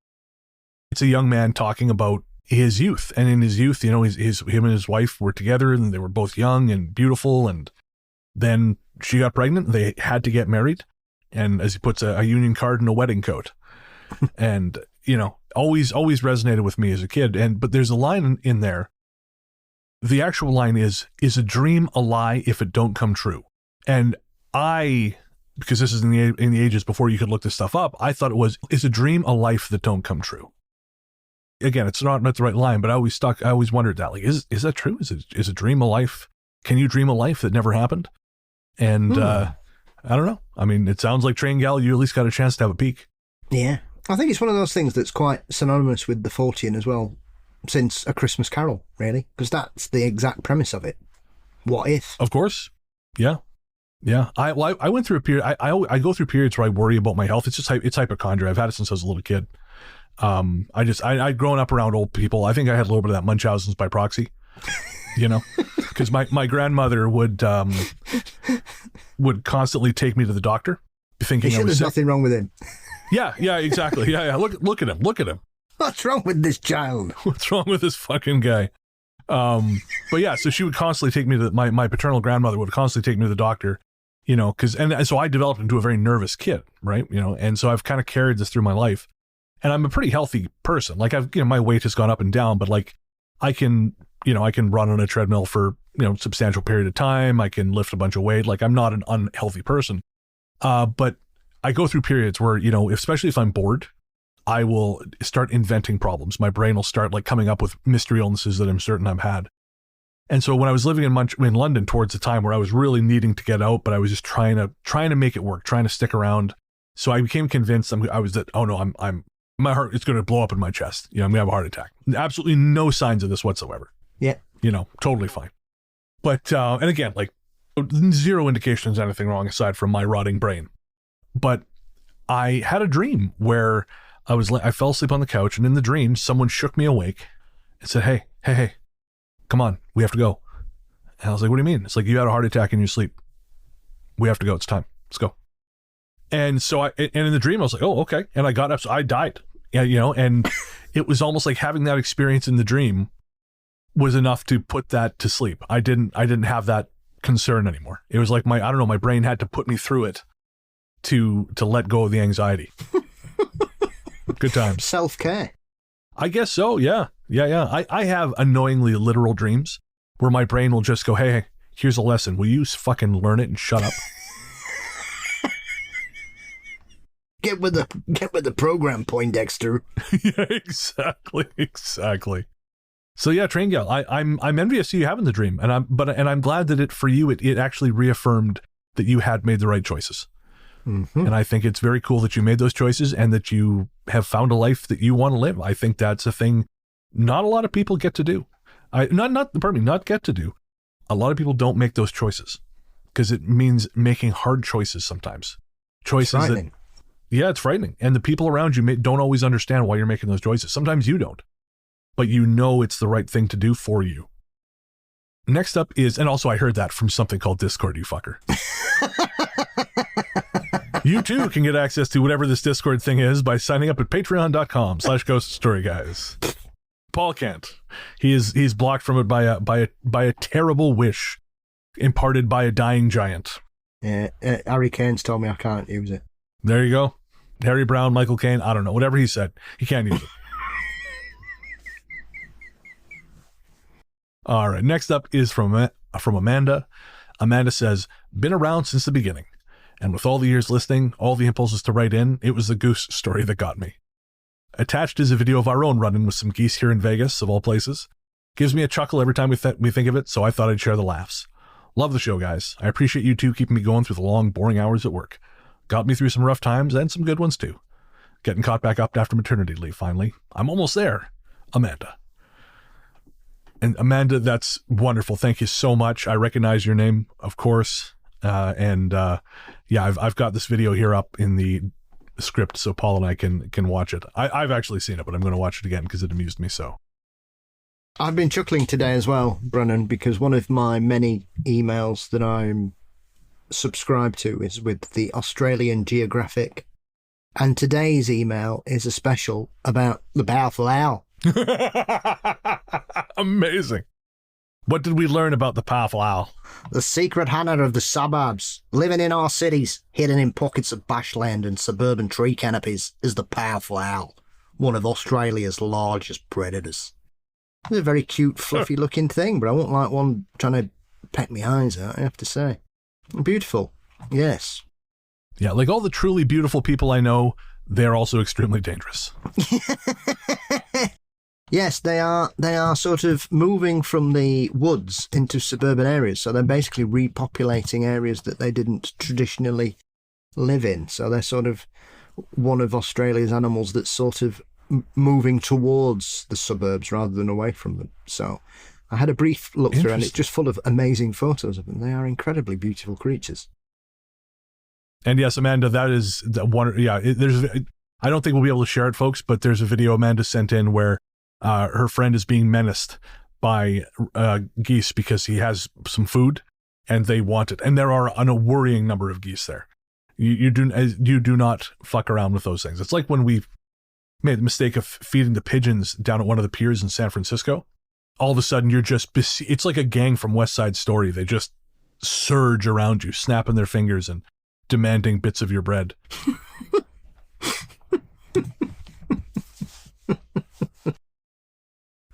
It's a young man talking about his youth. And in his youth, him and his wife were together, and they were both young and beautiful. And then she got pregnant. They had to get married. And as he puts, a union card and a wedding coat. And, always resonated with me as a kid. But there's a line in there. The actual line is a dream a lie if it don't come true? And because this is in the ages before you could look this stuff up, I thought it was, is a dream a life that don't come true? Again, it's not the right line, but I always wondered that, like, is that true? Is a dream a life? Can you dream a life that never happened? And I don't know. I mean, it sounds like Train Gal, you at least got a chance to have a peek. Yeah. I think it's one of those things that's quite synonymous with the Fortean as well, since A Christmas Carol, really, because that's the exact premise of it. What if? Of course. Yeah. Yeah. I went through a period, I go through periods where I worry about my health. It's hypochondria. I've had it since I was a little kid. I'd grown up around old people. I think I had a little bit of that Munchausen's by proxy, because my grandmother would constantly take me to the doctor, thinking there's nothing wrong with him. Yeah, exactly. Yeah. Look at him. What's wrong with this child? What's wrong with this fucking guy? But yeah, so she would constantly take me to my paternal grandmother would constantly take me to the doctor, and so I developed into a very nervous kid, right? And so I've kind of carried this through my life. And I'm a pretty healthy person. Like my weight has gone up and down, but like I can run on a treadmill for, substantial period of time. I can lift a bunch of weight. Like I'm not an unhealthy person. But I go through periods where, especially if I'm bored, I will start inventing problems. My brain will start like coming up with mystery illnesses that I'm certain I've had. And so when I was living in London towards the time where I was really needing to get out, but I was just trying to make it work, trying to stick around. So I became convinced my heart is going to blow up in my chest. I'm going to have a heart attack. Absolutely no signs of this whatsoever. Yeah. Totally fine. But, and again, like zero indications of anything wrong aside from my rotting brain. But I had a dream where I fell asleep on the couch, and in the dream, someone shook me awake and said, hey, come on, we have to go. And I was like, what do you mean? It's like, you had a heart attack in your sleep. We have to go. It's time. Let's go. And so and in the dream, I was like, oh, okay. And I got up, so I died. Yeah, and it was almost like having that experience in the dream was enough to put that to sleep. I didn't have that concern anymore. It was like my brain had to put me through it to let go of the anxiety. Good times. Self-care. I guess so. Yeah. I have annoyingly literal dreams where my brain will just go, hey, here's a lesson. Will you fucking learn it and shut up? Get with the program, Poindexter. Yeah, exactly. So yeah, Train Gal, I'm envious of you having the dream, and I'm glad that for you it actually reaffirmed that you had made the right choices. Mm-hmm. And I think it's very cool that you made those choices and that you have found a life that you want to live. I think that's a thing not a lot of people get to do. Not get to do. A lot of people don't make those choices because it means making hard choices sometimes. Choices that. Yeah, it's frightening. And the people around you don't always understand why you're making those choices. Sometimes you don't, but it's the right thing to do for you. Next up is, and also I heard that from something called Discord, you fucker. You too can get access to whatever this Discord thing is by signing up at patreon.com/ghoststoryguys. Paul can't. He's blocked from it by a terrible wish imparted by a dying giant. Yeah, Harry Kane's told me I can't use it. There you go. Harry Brown, Michael Caine, I don't know. Whatever he said, he can't use it. All right. Next up is from Amanda. Amanda says, been around since the beginning. And with all the years listening, all the impulses to write in, it was the goose story that got me. Attached is a video of our own run-in with some geese here in Vegas, of all places. Gives me a chuckle every time we think of it, so I thought I'd share the laughs. Love the show, guys. I appreciate you two keeping me going through the long, boring hours at work. Got me through some rough times and some good ones, too. Getting caught back up after maternity leave, finally. I'm almost there. Amanda. And Amanda, that's wonderful. Thank you so much. I recognize your name, of course. Yeah, I've got this video here up in the script so Paul and I can watch it. I've actually seen it, but I'm going to watch it again because it amused me so. I've been chuckling today as well, Brennan, because one of my many emails that I'm subscribed to is with the Australian Geographic. And today's email is a special about the powerful owl. Amazing. What did we learn about the powerful owl? The secret hunter of the suburbs, living in our cities, hidden in pockets of bushland and suburban tree canopies, is the powerful owl, one of Australia's largest predators. It's a very cute, fluffy-looking thing, but I won't like one trying to peck my eyes out, I have to say. Beautiful, yes. Yeah, like all the truly beautiful people I know, they're also extremely dangerous. Yes, they are sort of moving from the woods into suburban areas, so they're basically repopulating areas that they didn't traditionally live in. So they're sort of one of Australia's animals that's sort of moving towards the suburbs rather than away from them. So I had a brief look through and it's just full of amazing photos of them. They are incredibly beautiful creatures. And yes, Amanda, that is one. Yeah, I don't think we'll be able to share it, folks, but there's a video Amanda sent in where her friend is being menaced by geese because he has some food and they want it. And there are a worrying number of geese there. You do not fuck around with those things. It's like when we made the mistake of feeding the pigeons down at one of the piers in San Francisco. All of a sudden, you're just it's like a gang from West Side Story. They just surge around you, snapping their fingers and demanding bits of your bread.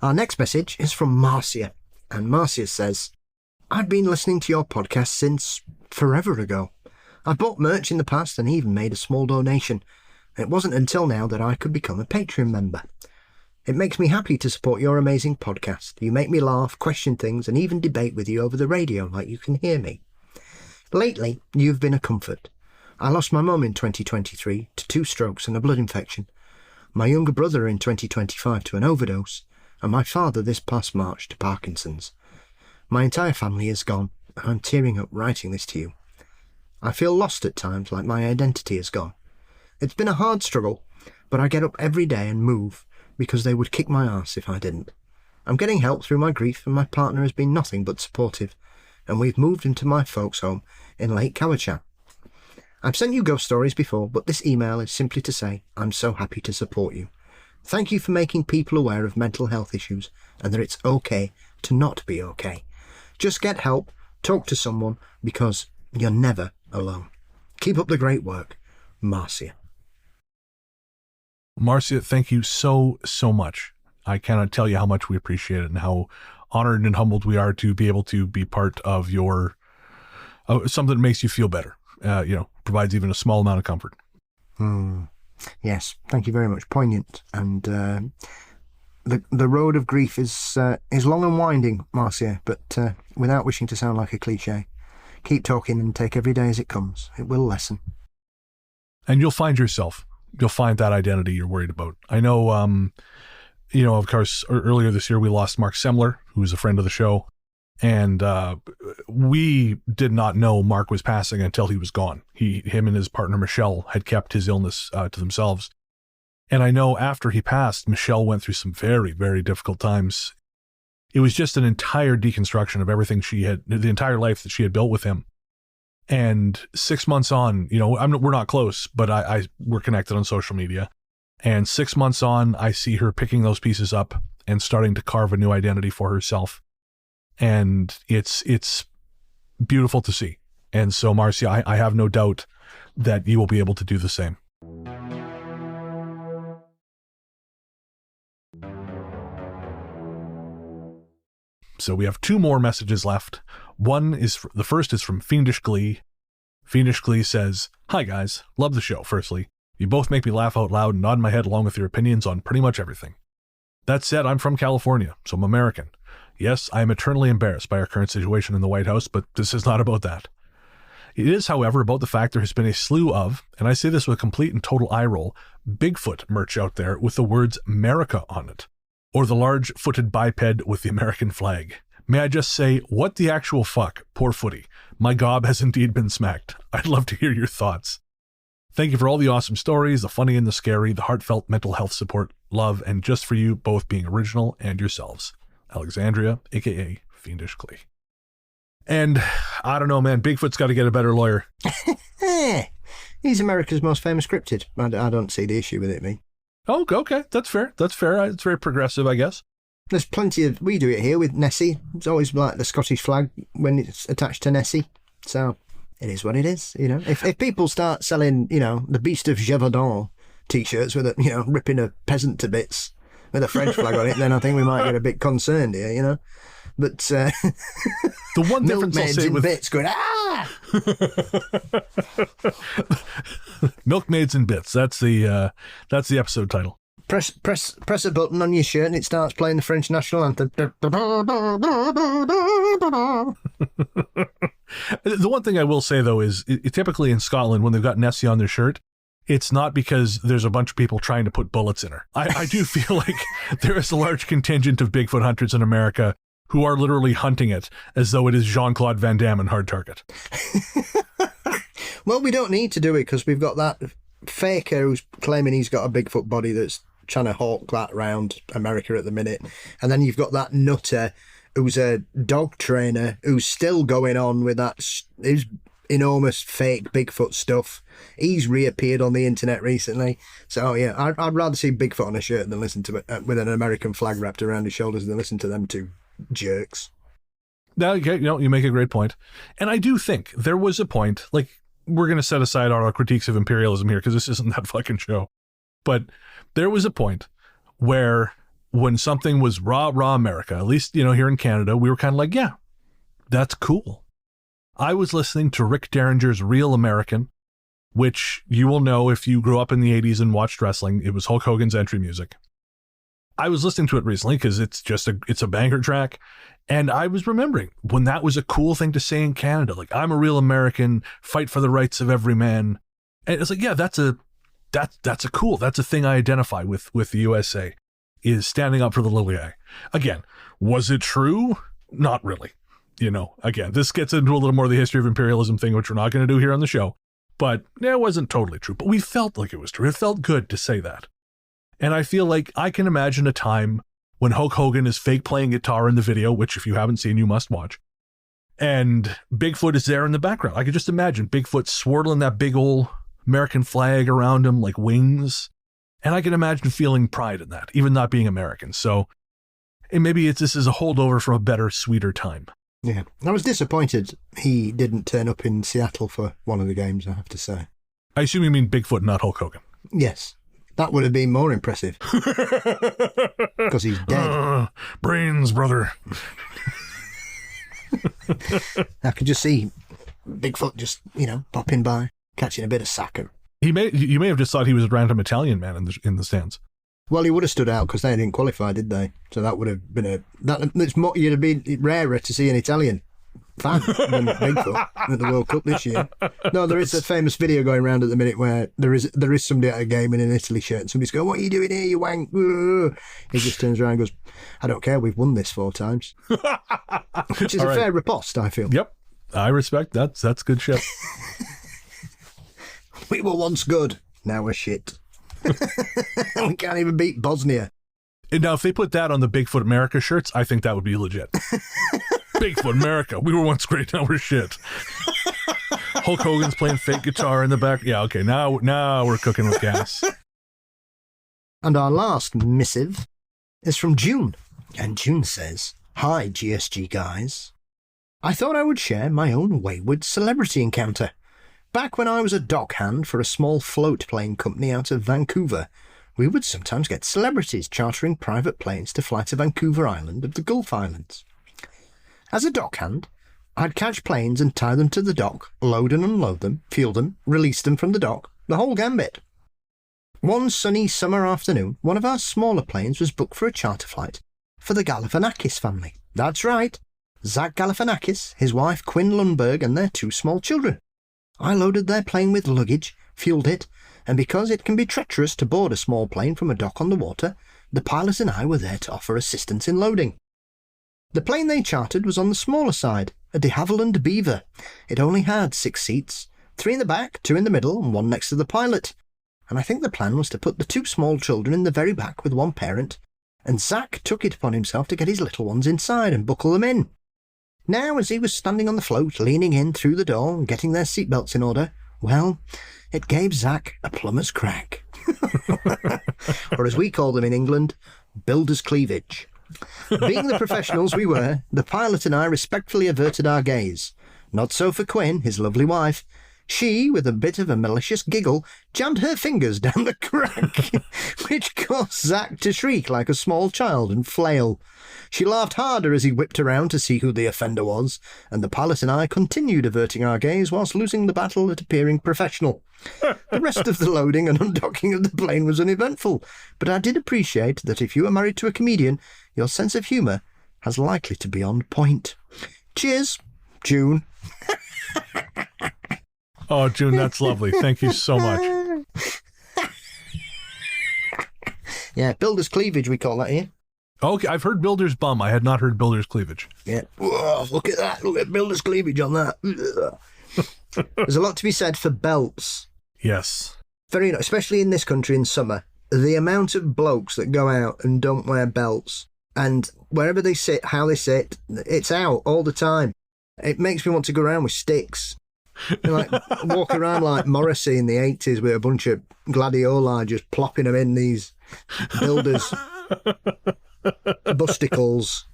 Our next message is from Marcia, and Marcia says, I've been listening to your podcast since forever ago. I've bought merch in the past and even made a small donation. It wasn't until now that I could become a Patreon member. It makes me happy to support your amazing podcast. You make me laugh, question things, and even debate with you over the radio like you can hear me. Lately, you've been a comfort. I lost my mum in 2023 to 2 strokes and a blood infection, my younger brother in 2025 to an overdose, and my father this past March to Parkinson's. My entire family is gone, and I'm tearing up writing this to you. I feel lost at times, like my identity is gone. It's been a hard struggle, but I get up every day and move because they would kick my arse if I didn't. I'm getting help through my grief, and my partner has been nothing but supportive, and we've moved into my folks' home in Lake Cowichan. I've sent you ghost stories before, but this email is simply to say I'm so happy to support you. Thank you for making people aware of mental health issues and that it's okay to not be okay. Just get help, talk to someone, because you're never alone. Keep up the great work. Marcia. Marcia, thank you so much. I cannot tell you how much we appreciate it and how honored and humbled we are to be able to be part of your something that makes you feel better. Provides even a small amount of comfort. Yes, thank you very much. Poignant. And the road of grief is long and winding, Marcia, but without wishing to sound like a cliche, keep talking and take every day as it comes. It will lessen. And you'll find yourself. You'll find that identity you're worried about. I know, of course, earlier this year we lost Mark Semler, who was a friend of the show. And we did not know Mark was passing until he was gone. Him and his partner Michelle had kept his illness to themselves. And I know after he passed, Michelle went through some very, very difficult times. It was just an entire deconstruction of everything the entire life that she had built with him. And 6 months on, we're not close, but we're connected on social media. And 6 months on, I see her picking those pieces up and starting to carve a new identity for herself. And it's beautiful to see. And so, Marcia, I have no doubt that you will be able to do the same. So we have 2 more messages left. The first is from Fiendish Glee. Fiendish Glee says, "Hi guys, love the show, firstly. You both make me laugh out loud and nod my head along with your opinions on pretty much everything. That said, I'm from California, so I'm American. Yes, I am eternally embarrassed by our current situation in the White House, but this is not about that. It is, however, about the fact there has been a slew of, and I say this with a complete and total eye roll, Bigfoot merch out there with the words America on it, or the large-footed biped with the American flag. May I just say, what the actual fuck, poor footy. My gob has indeed been smacked. I'd love to hear your thoughts. Thank you for all the awesome stories, the funny and the scary, the heartfelt mental health support, love, and just for you both being original and yourselves. Alexandria, a.k.a. Fiendish Clee. And I don't know, man, Bigfoot's got to get a better lawyer. He's America's most famous cryptid. I don't see the issue with it, me. Oh, okay, that's fair. That's fair. It's very progressive, I guess. There's plenty of... We do it here with Nessie. It's always like the Scottish flag when it's attached to Nessie. So it is what it is, you know. If people start selling, you know, the Beast of Gévaudan T-shirts with, ripping a peasant to bits with a French flag on it, then I think we might get a bit concerned here, you know. But the one difference I'll say with bits going, ah! Milkmaids in Bits. That's the episode title. Press a button on your shirt and it starts playing the French national anthem. The one thing I will say though is typically in Scotland when they've got Nessie on their shirt, it's not because there's a bunch of people trying to put bullets in her. I do feel like there is a large contingent of Bigfoot hunters in America who are literally hunting it as though it is Jean-Claude Van Damme in Hard Target. Well, we don't need to do it because we've got that faker who's claiming he's got a Bigfoot body that's trying to hawk that around America at the minute. And then you've got that nutter who's a dog trainer who's still going on with his enormous fake Bigfoot stuff. He's reappeared on the internet recently. So, yeah, I'd rather see Bigfoot on a shirt than listen to it with an American flag wrapped around his shoulders than listen to them two jerks. Now, you make a great point. And I do think there was a point, like, we're going to set aside all our critiques of imperialism here because this isn't that fucking show. But there was a point where when something was rah America, at least, here in Canada, we were kind of like, yeah, that's cool. I was listening to Rick Derringer's Real American, which you will know if you grew up in the 80s and watched wrestling. It was Hulk Hogan's entry music. I was listening to it recently because it's a banger track. And I was remembering when that was a cool thing to say in Canada, like, I'm a real American, fight for the rights of every man. And it's like, yeah, that's a thing I identify with the USA, is standing up for the little guy. Again, was it true? Not really. Again, this gets into a little more of the history of imperialism thing, which we're not going to do here on the show. But it wasn't totally true. But we felt like it was true. It felt good to say that. And I feel like I can imagine a time when Hulk Hogan is fake playing guitar in the video, which if you haven't seen, you must watch. And Bigfoot is there in the background. I could just imagine Bigfoot swirling that big old American flag around him like wings. And I can imagine feeling pride in that, even not being American. So and maybe this is a holdover from a better, sweeter time. Yeah. I was disappointed he didn't turn up in Seattle for one of the games, I have to say. I assume you mean Bigfoot, not Hulk Hogan. Yes. That would have been more impressive. Because he's dead. Brains, brother. I could just see Bigfoot just, popping by, catching a bit of soccer. You may have just thought he was a random Italian man in the stands. Well, he would have stood out because they didn't qualify, did they? So that would have been you'd have been rarer to see an Italian fan than Bigfoot at the World Cup this year. No, there is a famous video going around at the minute where there is somebody at a game in an Italy shirt and somebody's going, "What are you doing here, you wank?" He just turns around and goes, "I don't care, we've won this 4 times." Which is fair riposte, I feel. Yep, I respect that. That's good shit. We were once good, now we're shit. We can't even beat Bosnia. And now, if they put that on the Bigfoot America shirts, I think that would be legit. Bigfoot America, we were once great, now we're shit. Hulk Hogan's playing fake guitar in the back. Yeah, okay, now we're cooking with gas. And our last missive is from June. And June says, "Hi, GSG guys. I thought I would share my own wayward celebrity encounter. Back when I was a dockhand for a small float plane company out of Vancouver, we would sometimes get celebrities chartering private planes to fly to Vancouver Island of the Gulf Islands. As a dockhand, I'd catch planes and tie them to the dock, load and unload them, fuel them, release them from the dock, the whole gambit. One sunny summer afternoon, one of our smaller planes was booked for a charter flight for the Galifianakis family. That's right, Zach Galifianakis, his wife Quinn Lundberg, and their 2 small children. I loaded their plane with luggage, fueled it, and because it can be treacherous to board a small plane from a dock on the water, the pilot and I were there to offer assistance in loading. The plane they chartered was on the smaller side, a de Havilland Beaver. It only had 6 seats, 3 in the back, 2 in the middle, and 1 next to the pilot. And I think the plan was to put the 2 small children in the very back with 1 parent, and Zach took it upon himself to get his little ones inside and buckle them in. Now, as he was standing on the float, leaning in through the door and getting their seatbelts in order, well, it gave Zach a plumber's crack. Or as we call them in England, builder's cleavage. Being the professionals we were, the pilot and I respectfully averted our gaze. Not so for Quinn, his lovely wife. She, with a bit of a malicious giggle, jammed her fingers down the crack, which caused Zach to shriek like a small child and flail. She laughed harder as he whipped around to see who the offender was, and the pilot and I continued averting our gaze whilst losing the battle at appearing professional. The rest of the loading and undocking of the plane was uneventful, but I did appreciate that if you are married to a comedian, your sense of humour has likely to be on point. Cheers, June. Oh, June, that's lovely. Thank you so much. Yeah, builder's cleavage, we call that here. Okay, I've heard builder's bum. I had not heard builder's cleavage. Yeah. Whoa, look at that. Look at builder's cleavage on that. There's a lot to be said for belts. Yes. Very, especially in this country in summer. The amount of blokes that go out and don't wear belts, and wherever they sit, how they sit, it's out all the time. It makes me want to go around with sticks. Like walk around like Morrissey in the 80s with a bunch of gladioli just plopping them in these builders' busticles,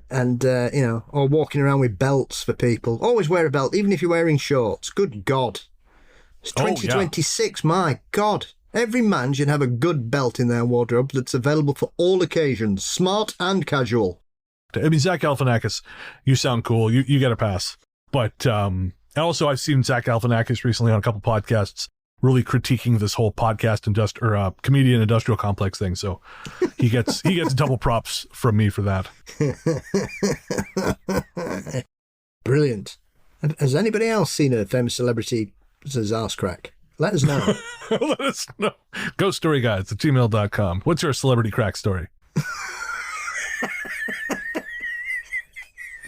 and or walking around with belts for people. Always wear a belt, even if you're wearing shorts. Good God. It's 2026, my God. Every man should have a good belt in their wardrobe that's available for all occasions, smart and casual. I mean, Zach Galifianakis, you sound cool. You get a pass. But also, I've seen Zach Galifianakis recently on a couple podcasts really critiquing this whole podcast comedian industrial complex thing. So he gets double props from me for that. Brilliant. Has anybody else seen a famous celebrity as arse crack? Let us know. Let us know. GhostStoryGuides@gmail.com. What's your celebrity crack story?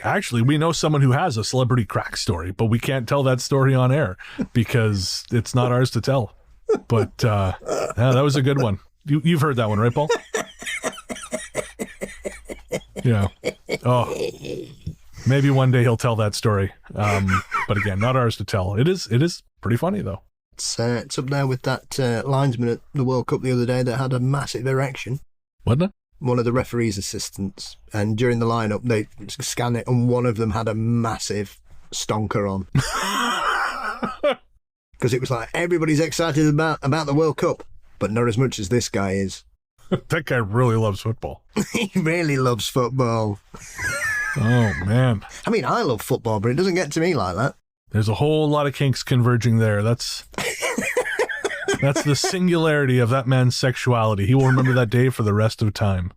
Actually, we know someone who has a celebrity crack story, but we can't tell that story on air because it's not ours to tell. But yeah, that was a good one. You've heard that one, right, Paul? Yeah. Oh, maybe one day he'll tell that story. But again, not ours to tell. It is pretty funny, though. It's up there with that linesman at the World Cup the other day that had a massive erection. Wasn't it? One of the referee's assistants, and during the lineup they scanned it, and one of them had a massive stonker on. Because it was like, everybody's excited about the World Cup, but not as much as this guy is. That guy really loves football. He really loves football. Oh, man. I mean, I love football, but it doesn't get to me like that. There's a whole lot of kinks converging there. That's the singularity of that man's sexuality. He will remember that day for the rest of time.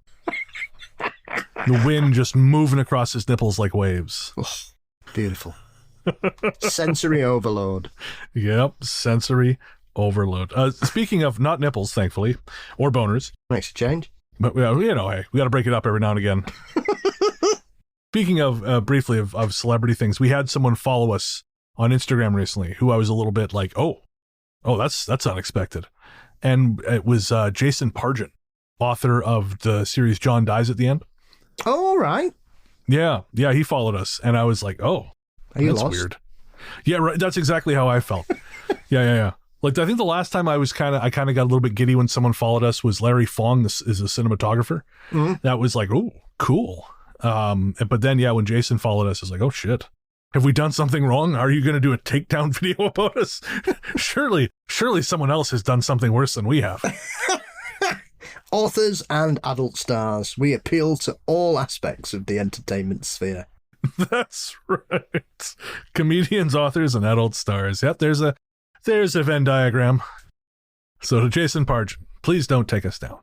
The wind just moving across his nipples like waves. Oh, beautiful. Sensory overload. Yep, sensory overload. Speaking of not nipples, thankfully, or boners. Makes a change. But, hey, we got to break it up every now and again. Speaking of, briefly, of celebrity things, we had someone follow us on Instagram recently who I was a little bit like, oh, that's unexpected. And it was Jason Pargin, author of the series John Dies at the End. Oh, all right. Yeah, he followed us, and I was like, oh, that's weird. Yeah, right. That's exactly how I felt. Yeah. Like, I think the last time I kind of got a little bit giddy when someone followed us was Larry Fong. This is a cinematographer. Mm-hmm. That was like, oh, cool. But then, yeah, when Jason followed us, I was like, oh, shit. Have we done something wrong? Are you going to do a takedown video about us? Surely someone else has done something worse than we have. Authors and adult stars, we appeal to all aspects of the entertainment sphere. That's right. Comedians, authors, and adult stars. Yep, there's a Venn diagram. So to Jason Pargin, please don't take us down.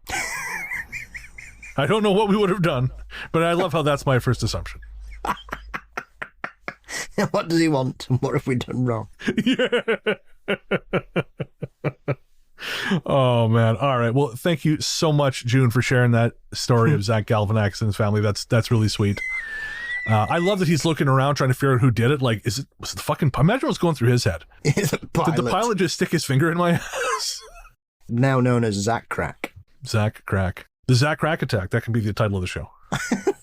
I don't know what we would have done, but I love how that's my first assumption. What does he want? And what have we done wrong? Yeah. Oh, man. All right. Well, thank you so much, June, for sharing that story of Zach Galifianakis and his family. That's really sweet. I love that he's looking around trying to figure out who did it. Like, was it the fucking... Imagine what's going through his head. Did the pilot just stick his finger in my ass? Now known as Zach Crack. Zach Crack. The Zach Crack Attack. That can be the title of the show.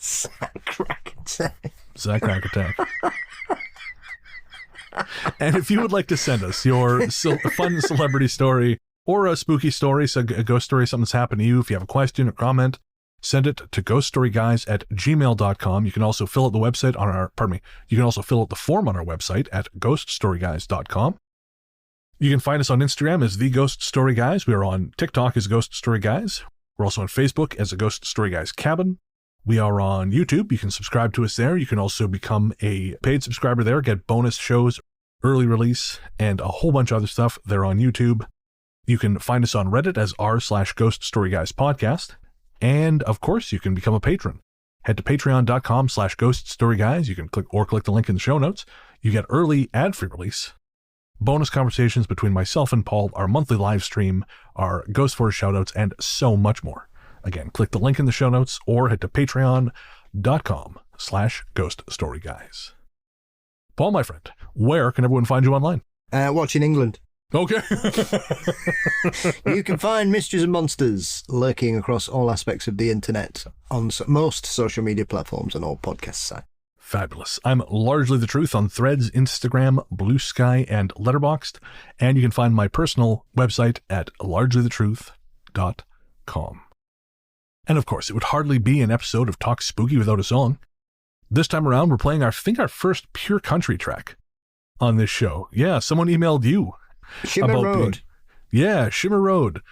Zach Crack Attack. Zach Crack Attack. And if you would like to send us your fun celebrity story or a spooky story, so a ghost story, something that's happened to you, if you have a question or comment, send it to ghoststoryguys@gmail.com. You can also fill out the website on our, you can also fill out the form on our website at ghoststoryguys.com. You can find us on Instagram as The Ghost Story Guys. We are on TikTok as Ghost Story Guys. We're also on Facebook as the Ghost Story Guys Cabin. We are on YouTube. You can subscribe to us there. You can also become a paid subscriber there, get bonus shows, early release, and a whole bunch of other stuff there on YouTube. You can find us on Reddit as r/Ghost Story Guys Podcast. And of course, you can become a patron. Head to patreon.com/Ghost Story Guys. You can click the link in the show notes. You get early ad-free release, bonus conversations between myself and Paul, our monthly live stream, our Ghost Force shoutouts, and so much more. Again, click the link in the show notes or head to patreon.com/Ghost Story Guys. Paul, my friend, where can everyone find you online? Watching England. Okay. You can find Mysteries and Monsters lurking across all aspects of the internet on most social media platforms and all podcast sites. Fabulous. I'm Largely the Truth on Threads, Instagram, Blue Sky, and Letterboxd. And you can find my personal website at largelythetruth.com. And of course, it would hardly be an episode of Talk Spooky without a song. This time around, we're playing our first pure country track on this show. Yeah, someone emailed you. Shimmer Road. Shimmer Road.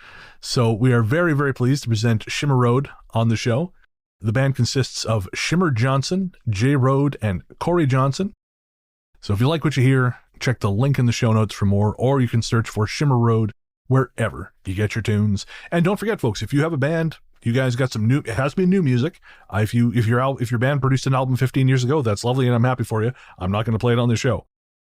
So we are very, very pleased to present Shimmer Road on the show. The band consists of Shimmer Johnson, Jay Road, and Corey Johnson. So if you like what you hear, check the link in the show notes for more, or you can search for Shimmer Road wherever you get your tunes. And don't forget, folks, if you have a band, you guys got some new, it has to be new music. If your band produced an album 15 years ago, that's lovely and I'm happy for you. I'm not going to play it on the show.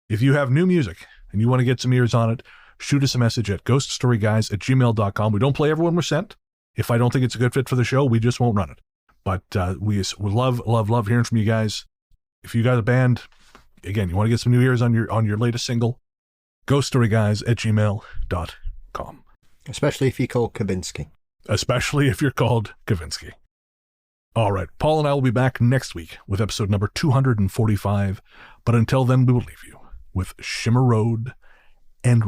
If you have new music and you want to get some ears on it, shoot us a message at ghoststoryguys@gmail.com. We don't play everyone we're sent. If I don't think it's a good fit for the show, we just won't run it. But we love hearing from you guys. If you got a band, again, you want to get some new ears on your latest single, ghoststoryguys@gmail.com. Especially if you're called Kavinsky. Especially if you're called Kavinsky. All right, Paul and I will be back next week with episode number 245. But until then, we will leave you with Shimmer Road